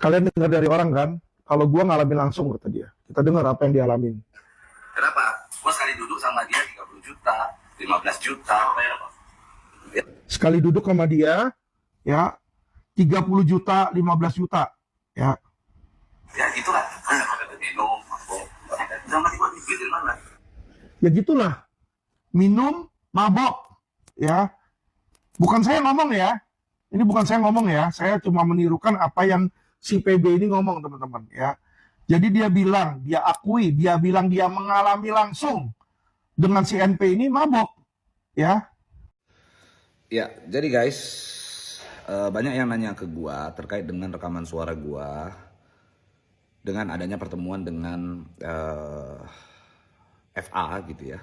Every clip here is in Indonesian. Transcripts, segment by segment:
Kalian dengar dari orang kan, kalau gue ngalamin langsung kata dia. Kita dengar apa yang dialamin. Kenapa? Gue sekali duduk sama dia 30 juta, 15 juta, bayar apa? Sekali duduk sama dia, ya 30 juta, 15 juta, ya. Ya itulah. Minum, mabok. Sama gue di mana? Ya gitulah. Minum, mabok, ya. Bukan saya ngomong ya. Ini bukan saya ngomong ya. Saya cuma menirukan apa yang si PB ini ngomong, teman-teman, ya. Jadi dia bilang, dia akui, dia bilang dia mengalami langsung dengan si NP ini mabok, ya. Ya, jadi guys, banyak yang nanya ke gua terkait dengan rekaman suara gua dengan adanya pertemuan dengan FA gitu ya,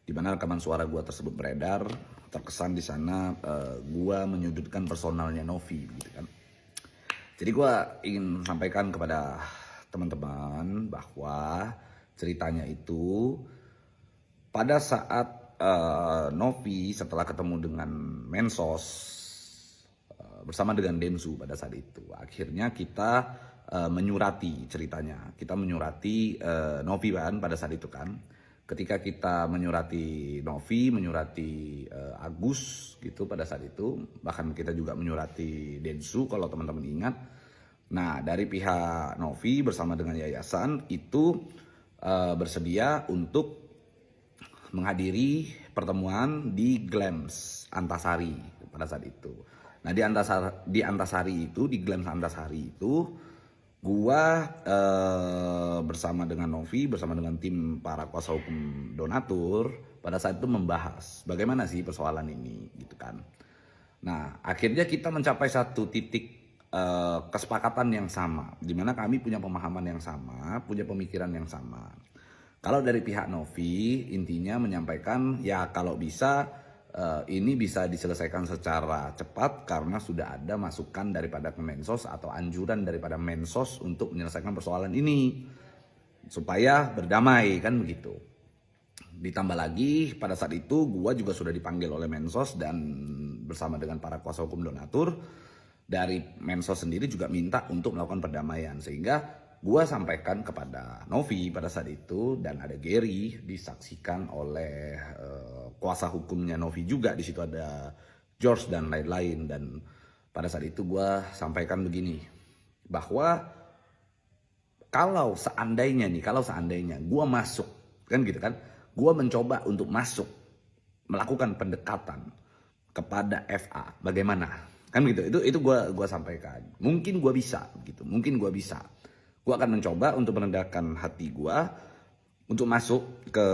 dimana rekaman suara gua tersebut beredar, terkesan di sana gua menyudutkan personalnya Novi gitu kan. Jadi gua ingin sampaikan kepada teman-teman bahwa ceritanya itu pada saat Novi setelah ketemu dengan Mensos bersama dengan Densu pada saat itu, akhirnya kita menyurati ceritanya. Kita menyurati Novi kan pada saat itu kan. Ketika kita menyurati Novi, menyurati Agus gitu pada saat itu, bahkan kita juga menyurati Densu kalau teman-teman ingat. Nah, dari pihak Novi bersama dengan yayasan itu bersedia untuk menghadiri pertemuan di Glems Antasari pada saat itu. Nah, di Antasari itu, di Glems Antasari itu, gua bersama dengan Novi, bersama dengan tim para kuasa hukum donatur pada saat itu membahas bagaimana sih persoalan ini gitu kan. Nah, akhirnya kita mencapai satu titik kesepakatan yang sama, di mana kami punya pemahaman yang sama, punya pemikiran yang sama. Kalau dari pihak Novi intinya menyampaikan ya kalau bisa ini bisa diselesaikan secara cepat karena sudah ada masukan daripada Kemensos atau anjuran daripada Mensos untuk menyelesaikan persoalan ini supaya berdamai kan begitu. Ditambah lagi pada saat itu gua juga sudah dipanggil oleh Mensos dan bersama dengan para kuasa hukum donatur dari Mensos sendiri juga minta untuk melakukan perdamaian, sehingga gua sampaikan kepada Novi pada saat itu, dan ada Gary disaksikan oleh kuasa hukumnya Novi juga, di situ ada George dan lain-lain. Dan pada saat itu gua sampaikan begini, bahwa kalau seandainya gua masuk kan gitu kan, gua mencoba untuk masuk melakukan pendekatan kepada FA, bagaimana kan gitu. Itu gua sampaikan, mungkin gua bisa gitu, mungkin gua bisa. Gue akan mencoba untuk merendahkan hati gue untuk masuk ke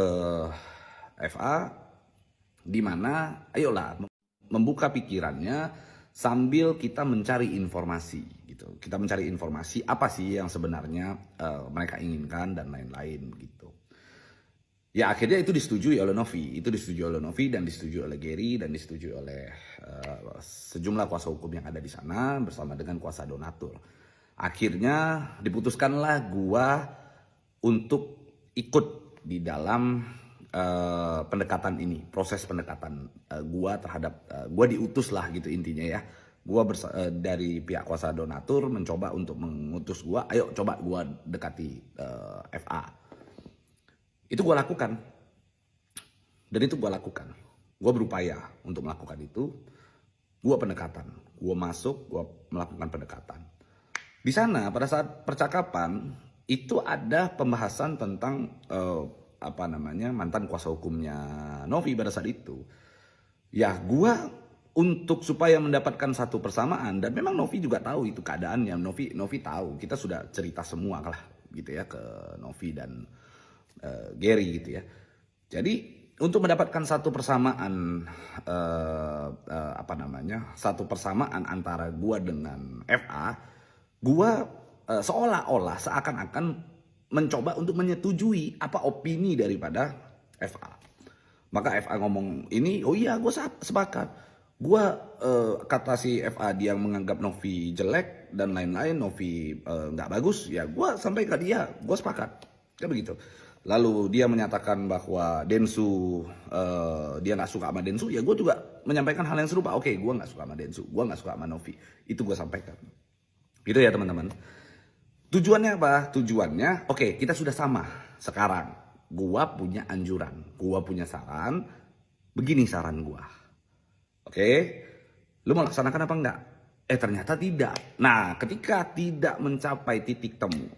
FA, di mana ayolah membuka pikirannya sambil kita mencari informasi gitu. Kita mencari informasi apa sih yang sebenarnya mereka inginkan dan lain-lain gitu. Ya akhirnya itu disetujui oleh Novi, dan disetujui oleh Gary, dan disetujui oleh sejumlah kuasa hukum yang ada di sana bersama dengan kuasa donatur. Akhirnya diputuskanlah gua untuk ikut di dalam pendekatan ini, proses pendekatan gua terhadap gua diutus lah gitu intinya ya. Gua dari pihak kuasa donatur mencoba untuk mengutus gua, ayo coba gua dekati FA. Itu gua lakukan. Dan itu gua lakukan. Gua berupaya untuk melakukan itu. Gua pendekatan, gua masuk, gua melakukan pendekatan. Di sana pada saat percakapan itu ada pembahasan tentang mantan kuasa hukumnya Novi pada saat itu. Ya gua untuk supaya mendapatkan satu persamaan, dan memang Novi juga tahu itu keadaannya. Novi tahu, kita sudah cerita semua lah gitu ya ke Novi dan Gary gitu ya. Jadi untuk mendapatkan satu persamaan satu persamaan antara gua dengan FA, gua seolah-olah seakan-akan mencoba untuk menyetujui apa opini daripada FA. Maka FA ngomong ini, oh iya gue sepakat. Gua kata si FA dia menganggap Novi jelek dan lain-lain, Novi nggak bagus, ya gue sampai ke dia, gue sepakat, kayak begitu. Lalu dia menyatakan bahwa Densu dia nggak suka sama Densu, ya gue juga menyampaikan hal yang serupa. Oke, gue nggak suka sama Densu, gue nggak suka sama Novi, itu gue sampaikan. Gitu ya teman-teman. Tujuannya apa? Tujuannya, oke, kita sudah sama sekarang. Gua punya anjuran, gua punya saran. Begini saran gua. Oke, lu mau laksanakan apa enggak? Ternyata tidak. Nah, ketika tidak mencapai titik temu,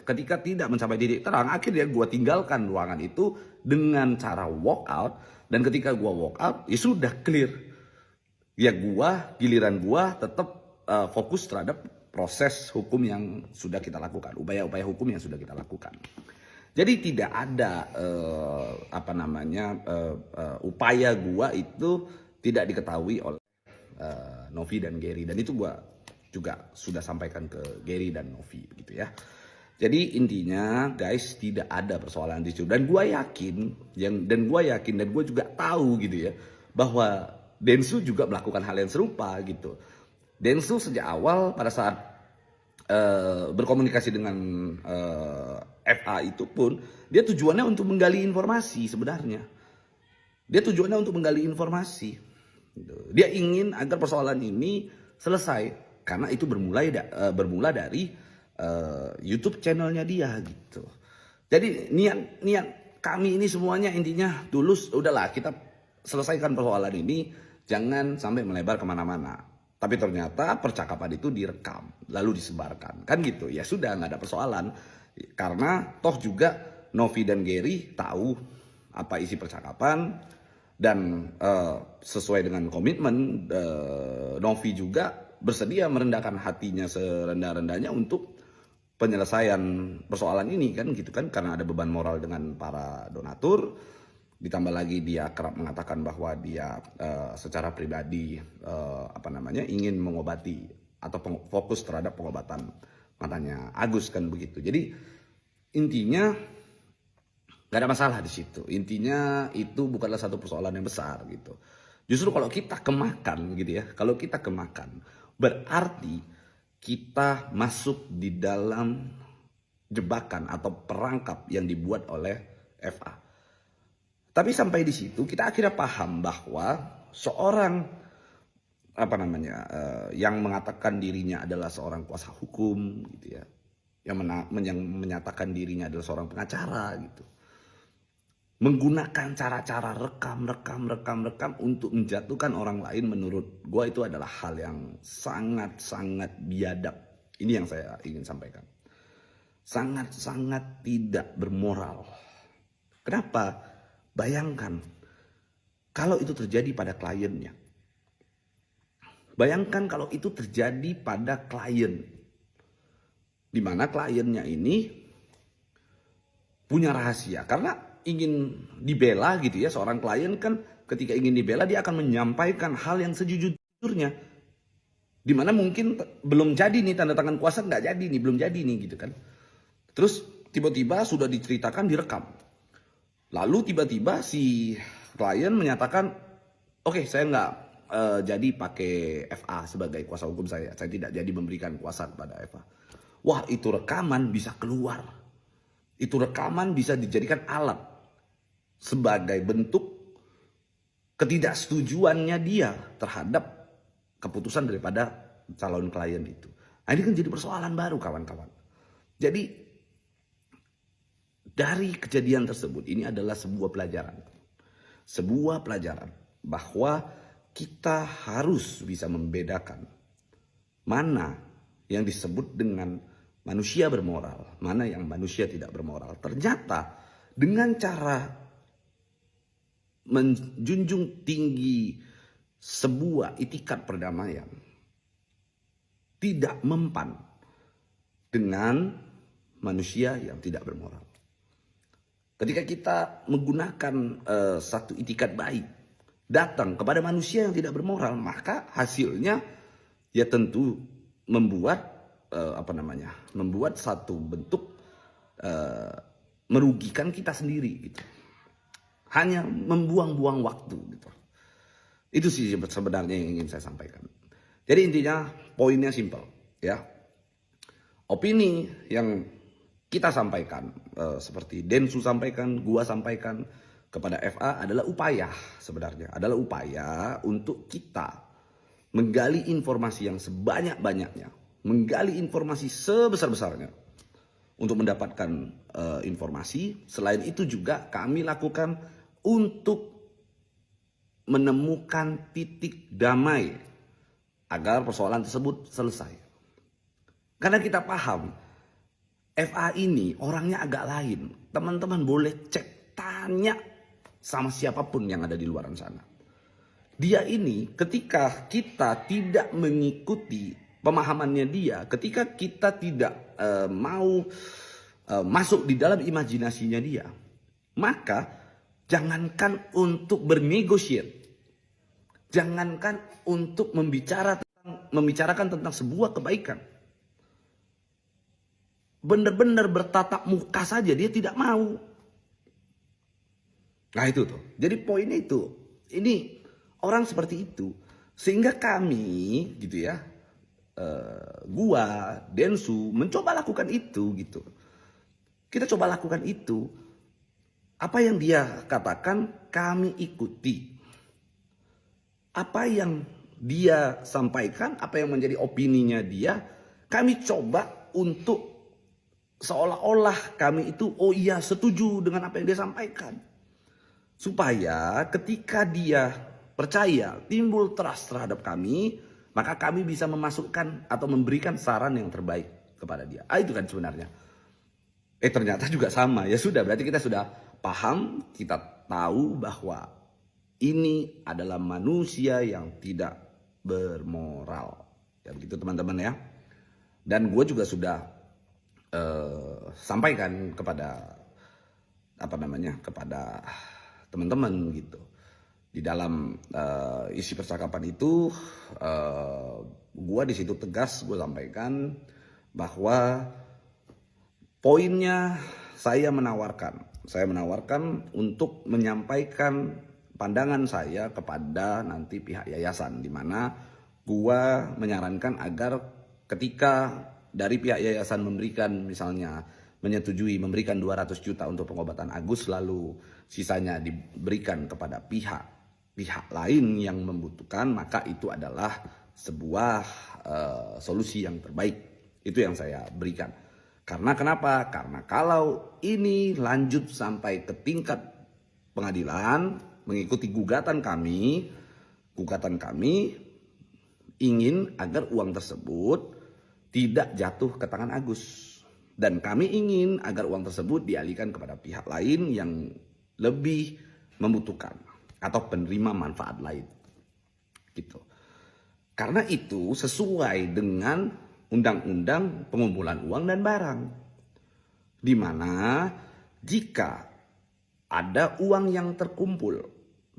ketika tidak mencapai titik terang, akhirnya gua tinggalkan ruangan itu dengan cara walk out. Dan ketika gua walk out, ya sudah clear. Ya giliran gua tetap fokus terhadap proses hukum yang sudah kita lakukan, upaya-upaya hukum yang sudah kita lakukan. Jadi tidak ada upaya gua itu tidak diketahui oleh Novi dan Gary, dan itu gua juga sudah sampaikan ke Gary dan Novi gitu ya. Jadi intinya guys, tidak ada persoalan di situ, dan gua yakin dan gua juga tahu gitu ya bahwa Densu juga melakukan hal yang serupa gitu. Densu sejak awal pada saat berkomunikasi dengan FA itu pun dia tujuannya untuk menggali informasi sebenarnya. Dia tujuannya untuk menggali informasi. Dia ingin agar persoalan ini selesai karena itu bermula dari YouTube channelnya dia gitu. Jadi niat kami ini semuanya intinya tulus. Udahlah, kita selesaikan persoalan ini, jangan sampai melebar kemana-mana. Tapi ternyata percakapan itu direkam, lalu disebarkan. Kan gitu, ya sudah nggak ada persoalan. Karena toh juga Novi dan Gary tahu apa isi percakapan. Dan sesuai dengan komitmen, Novi juga bersedia merendahkan hatinya serendah-rendahnya untuk penyelesaian persoalan ini kan gitu kan. Karena ada beban moral dengan para donatur. Ditambah lagi dia kerap mengatakan bahwa dia secara pribadi ingin mengobati atau fokus terhadap pengobatan matanya Agus kan begitu. Jadi intinya gak ada masalah di situ. Intinya itu bukanlah satu persoalan yang besar gitu. Justru kalau kita kemakan gitu ya, kalau kita kemakan berarti kita masuk di dalam jebakan atau perangkap yang dibuat oleh FA. Tapi sampai di situ kita akhirnya paham bahwa seorang yang mengatakan dirinya adalah seorang kuasa hukum gitu ya, yang menyatakan dirinya adalah seorang pengacara gitu, menggunakan cara-cara rekam untuk menjatuhkan orang lain, menurut gue itu adalah hal yang sangat biadab. Ini yang saya ingin sampaikan. Sangat tidak bermoral. Kenapa? Bayangkan kalau itu terjadi pada kliennya. Bayangkan kalau itu terjadi pada klien. Di mana kliennya ini punya rahasia. Karena ingin dibela gitu ya. Seorang klien kan ketika ingin dibela dia akan menyampaikan hal yang sejujurnya. Di mana mungkin belum jadi nih, tanda tangan kuasa nggak jadi nih, belum jadi nih gitu kan. Terus tiba-tiba sudah diceritakan, direkam. Lalu tiba-tiba si klien menyatakan, oke, saya nggak jadi pakai FA sebagai kuasa hukum saya tidak jadi memberikan kuasa kepada FA. Wah, itu rekaman bisa keluar. Itu rekaman bisa dijadikan alat sebagai bentuk ketidaksetujuannya dia terhadap keputusan daripada calon klien itu. Nah, ini kan jadi persoalan baru kawan-kawan. Jadi dari kejadian tersebut, ini adalah sebuah pelajaran. Sebuah pelajaran bahwa kita harus bisa membedakan mana yang disebut dengan manusia bermoral, mana yang manusia tidak bermoral. Ternyata dengan cara menjunjung tinggi sebuah itikat perdamaian, tidak mempan dengan manusia yang tidak bermoral. Ketika kita menggunakan satu itikat baik datang kepada manusia yang tidak bermoral, maka hasilnya ya tentu membuat membuat satu bentuk merugikan kita sendiri gitu. Hanya membuang-buang waktu gitu. Itu sih sebenarnya yang ingin saya sampaikan. Jadi intinya poinnya simpel ya. Opini yang kita sampaikan, seperti Densu sampaikan, gua sampaikan kepada FA adalah upaya sebenarnya. Adalah upaya untuk kita menggali informasi yang sebanyak-banyaknya. menggali informasi sebesar-besarnya untuk mendapatkan informasi. Selain itu juga kami lakukan untuk menemukan titik damai agar persoalan tersebut selesai. Karena kita paham FA ini orangnya agak lain. Teman-teman boleh cek, tanya sama siapapun yang ada di luar sana. Dia ini ketika kita tidak mengikuti pemahamannya dia, ketika kita tidak mau masuk di dalam imajinasinya dia, maka jangankan untuk bernegosiasi, jangankan untuk membicarakan tentang sebuah kebaikan. Benar-benar bertatap muka saja dia tidak mau. Nah itu tuh. Jadi poinnya itu. Ini orang seperti itu. Sehingga kami gitu ya. Gua, Densu mencoba lakukan itu gitu. Kita coba lakukan itu. Apa yang dia katakan kami ikuti. Apa yang dia sampaikan, apa yang menjadi opininya dia, kami coba untuk seolah-olah kami itu oh iya setuju dengan apa yang dia sampaikan. Supaya ketika dia percaya, timbul trust terhadap kami, maka kami bisa memasukkan atau memberikan saran yang terbaik kepada dia. Itu kan sebenarnya. Ternyata juga sama. Ya sudah, berarti kita sudah paham, kita tahu bahwa ini adalah manusia yang tidak bermoral. Ya begitu teman-teman ya. Dan gue juga sudah sampaikan kepada kepada teman-teman gitu. Di dalam isi percakapan itu gue di situ tegas gue sampaikan bahwa poinnya saya menawarkan untuk menyampaikan pandangan saya kepada nanti pihak yayasan, di mana gue menyarankan agar ketika dari pihak yayasan memberikan misalnya menyetujui memberikan 200 juta untuk pengobatan Agus, lalu sisanya diberikan kepada pihak lain yang membutuhkan, maka itu adalah sebuah solusi yang terbaik. Itu yang saya berikan. Karena kenapa? Karena kalau ini lanjut sampai ke tingkat pengadilan mengikuti gugatan kami ingin agar uang tersebut tidak jatuh ke tangan Agus. Dan kami ingin agar uang tersebut dialihkan kepada pihak lain yang lebih membutuhkan atau penerima manfaat lain. Gitu. Karena itu sesuai dengan Undang-Undang Pengumpulan Uang dan Barang. Di mana jika ada uang yang terkumpul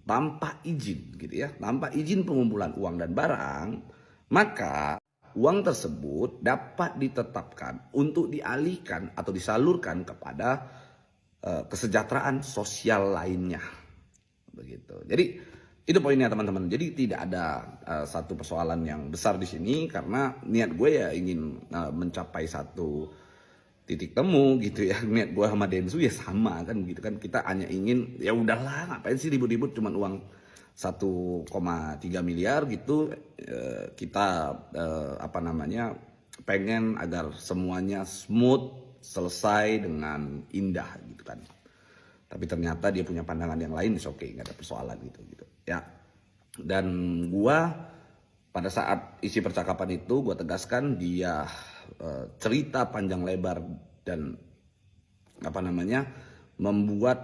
tanpa izin gitu ya, tanpa izin pengumpulan uang dan barang, maka uang tersebut dapat ditetapkan untuk dialihkan atau disalurkan kepada kesejahteraan sosial lainnya. Begitu. Jadi itu poinnya teman-teman. Jadi tidak ada satu persoalan yang besar di sini, karena niat gue ya ingin mencapai satu titik temu gitu ya. Niat gue sama Densu ya sama kan gitu kan. Kita hanya ingin ya udahlah, ngapain sih ribut-ribut, cuman uang 1,3 miliar gitu. Kita pengen agar semuanya smooth, selesai dengan indah gitu kan. Tapi ternyata dia punya pandangan yang lain, is okay, nggak ada persoalan gitu ya. Dan gua pada saat isi percakapan itu gua tegaskan dia cerita panjang lebar dan membuat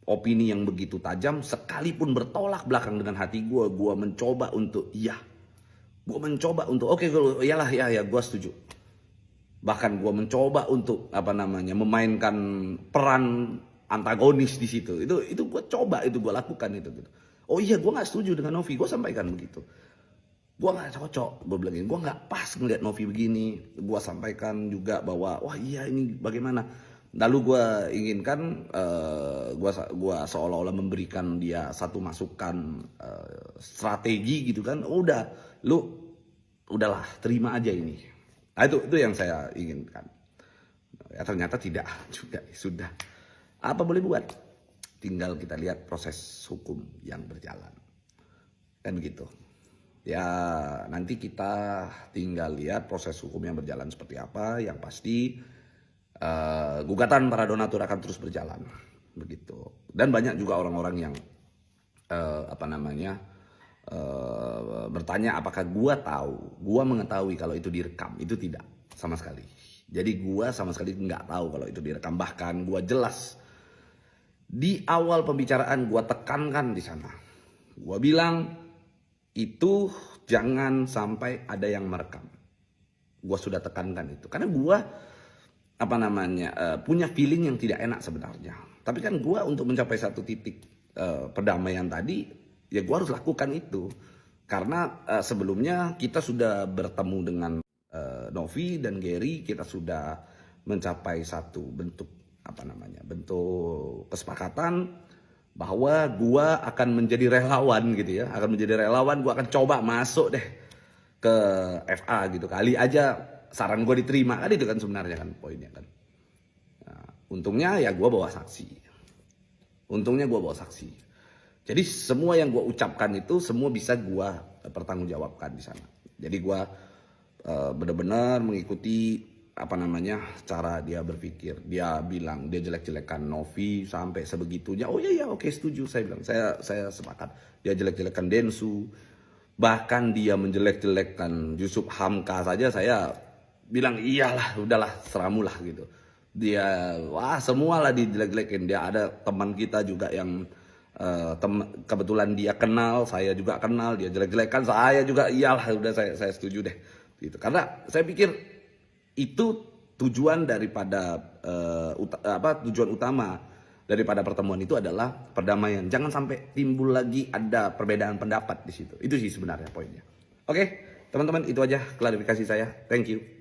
opini yang begitu tajam, sekalipun bertolak belakang dengan hati gua mencoba untuk oke, iyalah ya gua setuju. Bahkan gua mencoba untuk memainkan peran antagonis di situ. Itu gue coba, itu gue lakukan itu gitu. Oh iya, gue nggak setuju dengan Novi, gue sampaikan begitu. Gue nggak cocok, gue bilangin, gue nggak pas ngeliat Novi begini. Gue sampaikan juga bahwa wah iya ini bagaimana. Lalu gue inginkan, gue seolah-olah memberikan dia satu masukan strategi gitu kan. Udahlah terima aja ini. Nah itu yang saya inginkan. Ya ternyata tidak juga, sudah. Apa boleh buat? Tinggal kita lihat proses hukum yang berjalan. Kan begitu. Ya nanti kita tinggal lihat proses hukum yang berjalan seperti apa. Yang pasti gugatan para donatur akan terus berjalan, begitu. Dan banyak juga orang-orang yang bertanya apakah gua mengetahui kalau itu direkam. Itu tidak sama sekali. Jadi gua sama sekali nggak tahu kalau itu direkam. Bahkan gua jelas di awal pembicaraan gua tekankan di sana. Gua bilang itu jangan sampai ada yang merekam. Gua sudah tekankan itu karena gua punya feeling yang tidak enak sebenarnya. Tapi kan gua untuk mencapai satu titik perdamaian tadi, ya gua harus lakukan itu. Karena sebelumnya kita sudah bertemu dengan Novi dan Gary, kita sudah mencapai satu bentuk bentuk kesepakatan bahwa gua akan menjadi relawan gitu ya, akan menjadi relawan. Gua akan coba masuk deh ke FA gitu, kali aja saran gue diterima, kan itu kan sebenarnya kan poinnya kan. Nah, untungnya ya gue bawa saksi. Jadi semua yang gue ucapkan itu semua bisa gue pertanggungjawabkan di sana. Jadi gue benar-benar mengikuti cara dia berpikir. Dia bilang dia jelek-jelekan Novi sampai sebegitunya. Oh iya oke, setuju, saya bilang. Saya sepakat. Dia jelek-jelekan Densu. Bahkan dia menjelek-jelekan Yusuf Hamka saja saya bilang iyalah, udahlah, seramulah gitu. Dia semualah dijelek-jelekin. Dia ada teman kita juga yang kebetulan dia kenal, saya juga kenal, dia jelek-jelekan, saya juga iyalah, udah saya setuju deh gitu. Karena saya pikir itu tujuan daripada tujuan utama daripada pertemuan itu adalah perdamaian. Jangan sampai timbul lagi ada perbedaan pendapat di situ. Itu sih sebenarnya poinnya. Oke, teman-teman, itu aja klarifikasi saya. Thank you.